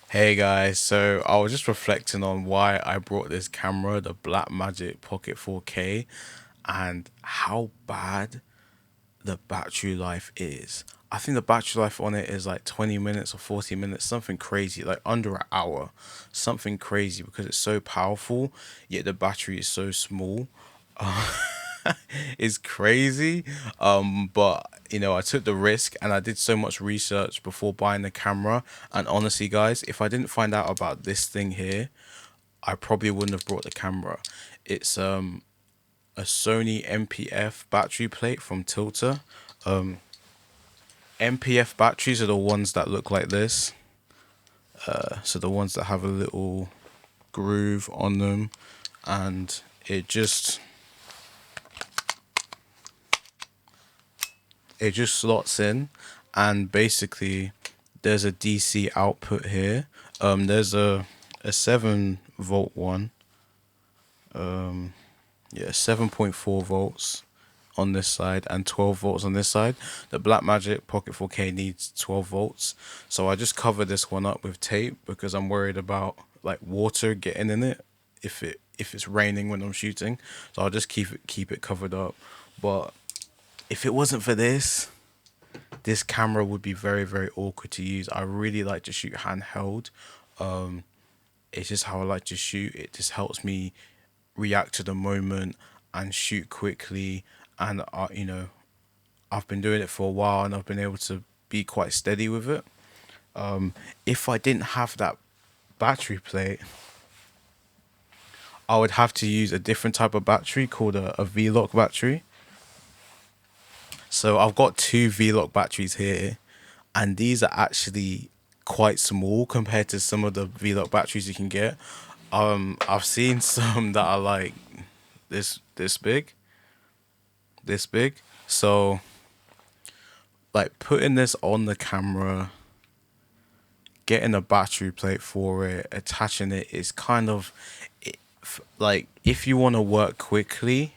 Hey guys, so I was just reflecting on why I brought this camera, the Blackmagic Pocket 4K, and how bad the battery life is. I think the battery life on it is like 20 minutes or 40 minutes, something crazy, like under an hour, something crazy because it's so powerful, yet the battery is so small. It's crazy. But I took the risk and I did so much research before buying the camera. And honestly, guys, if I didn't find out about this thing here, I probably wouldn't have brought the camera. It's a Sony MPF battery plate from Tilta. Um, MPF batteries are the ones that look like this. So the ones that have a little groove on them, and it just slots in, and basically there's a DC output here. There's a 7 volt one. Yeah, 7.4 volts on this side and 12 volts on this side. The Blackmagic Pocket 4K needs 12 volts, so I just cover this one up with tape because I'm worried about like water getting in it if it's raining when I'm shooting. So I'll just keep it covered up. But if it wasn't for this camera would be very, very awkward to use. I really like to shoot handheld. It's just how I like to shoot. It just helps me react to the moment and shoot quickly. And I've been doing it for a while and I've been able to be quite steady with it. If I didn't have that battery plate, I would have to use a different type of battery called a V-Lock battery. So I've got two V-Lock batteries here, and these are actually quite small compared to some of the V-Lock batteries you can get. I've seen some that are like this big, this big. So like putting this on the camera, getting a battery plate for it, attaching it is kind of like if you want to work quickly,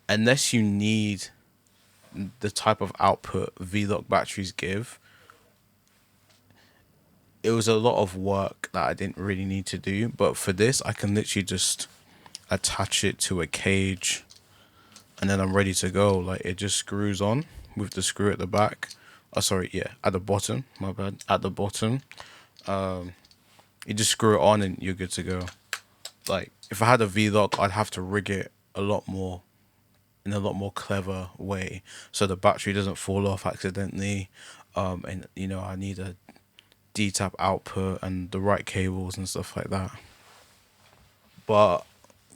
unless you need the type of output V-Lock batteries give, it was a lot of work that I didn't really need to do. But for this, I can literally just attach it to a cage and then I'm ready to go. Like it just screws on with the screw at the back. Oh, sorry, yeah, at the bottom. My bad. At the bottom, you just screw it on and you're good to go. Like if I had a V-Lock, I'd have to rig it a lot more in a lot more clever way so the battery doesn't fall off accidentally. And I need a D-tap output and the right cables and stuff like that. But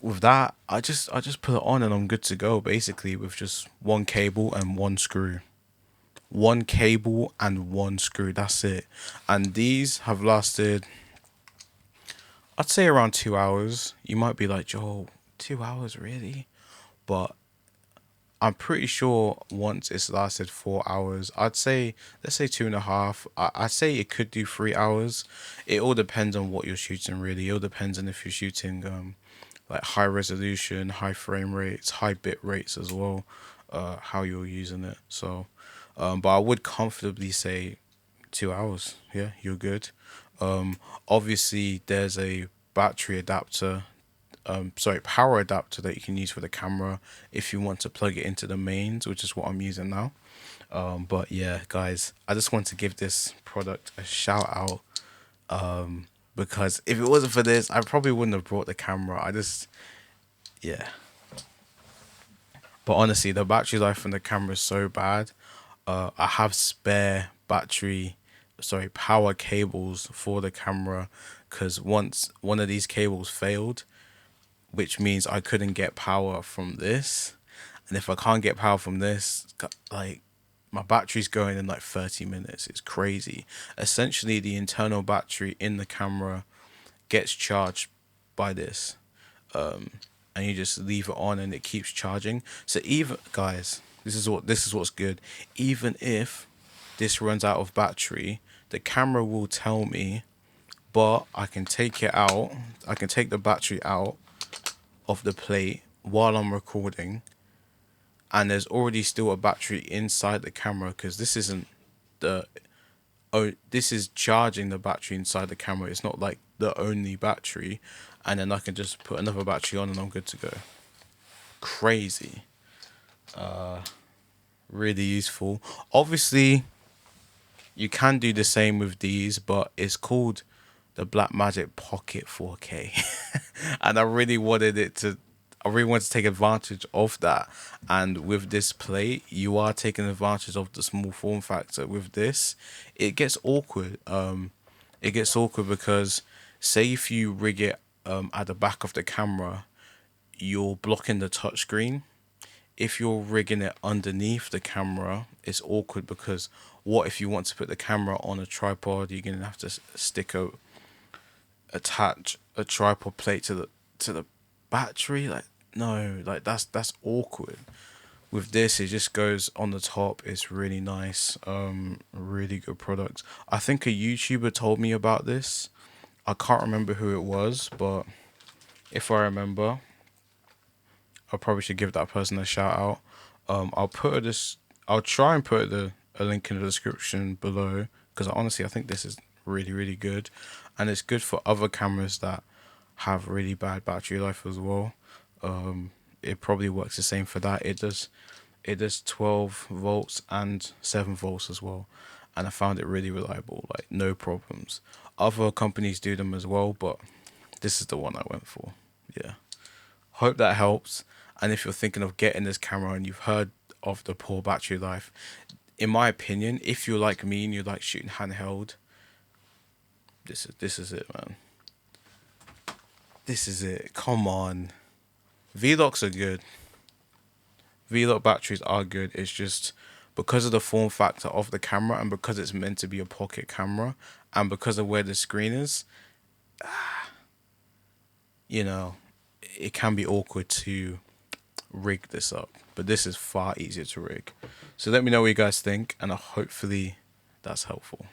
with that, I just put it on and I'm good to go basically with just one cable and one screw. One cable and one screw, that's it. And these have lasted, I'd say, around 2 hours. You might be like, Joel, 2 hours really? But I'm pretty sure once it's lasted 4 hours, I'd say, let's say two and a half. I'd say it could do 3 hours. It all depends on what you're shooting, really. It all depends on if you're shooting like high resolution, high frame rates, high bit rates as well, how you're using it. So, but I would comfortably say 2 hours. Yeah, you're good. Um, Obviously, there's a battery adapter, sorry, power adapter that you can use for the camera if you want to plug it into the mains, which is what I'm using now. But yeah, guys, I just want to give this product a shout out, because if it wasn't for this, I probably wouldn't have brought the camera. Yeah. But honestly, the battery life on the camera is so bad. I have spare power cables for the camera because once one of these cables failed, which means I couldn't get power from this. And if I can't get power from this, like my battery's going in like 30 minutes. It's crazy. Essentially, the internal battery in the camera gets charged by this. And you just leave it on and it keeps charging. So even guys, this is what's good. Even if this runs out of battery, the camera will tell me, but I can take it out. I can take the battery out of the plate while I'm recording, and there's already still a battery inside the camera because this isn't the oh, this is charging the battery inside the camera. It's not like the only battery, and then I can just put another battery on and I'm good to go. Crazy. Really useful. Obviously, you can do the same with these, but it's called the Blackmagic Pocket 4K, and I really wanted to take advantage of that. And with this plate, you are taking advantage of the small form factor. With this, it gets awkward. It gets awkward because, say, if you rig it at the back of the camera, you're blocking the touchscreen. If you're rigging it underneath the camera, it's awkward because what if you want to put the camera on a tripod? You're gonna have to stick a attach a tripod plate to the battery. Like no, like that's awkward. With this, it just goes on the top. It's really nice. Really good product. I think a YouTuber told me about this. I can't remember who it was, but if I remember, I probably should give that person a shout out. I'll put this. I'll try and put a link in the description below because honestly, I think this is really good, and it's good for other cameras that have really bad battery life as well. It probably works the same for that. It does 12 volts and 7 volts as well, and I found it really reliable. Like no problems. Other companies do them as well, but this is the one I went for. Yeah. Hope that helps. And if you're thinking of getting this camera and you've heard of the poor battery life, in my opinion, if you're like me and you like shooting handheld, this is it, man. This is it. Come on. Vlogs are good. Vlog batteries are good. It's just because of the form factor of the camera and because it's meant to be a pocket camera and because of where the screen is, you know, it can be awkward to rig this up, but this is far easier to rig. So let me know what you guys think, and hopefully that's helpful.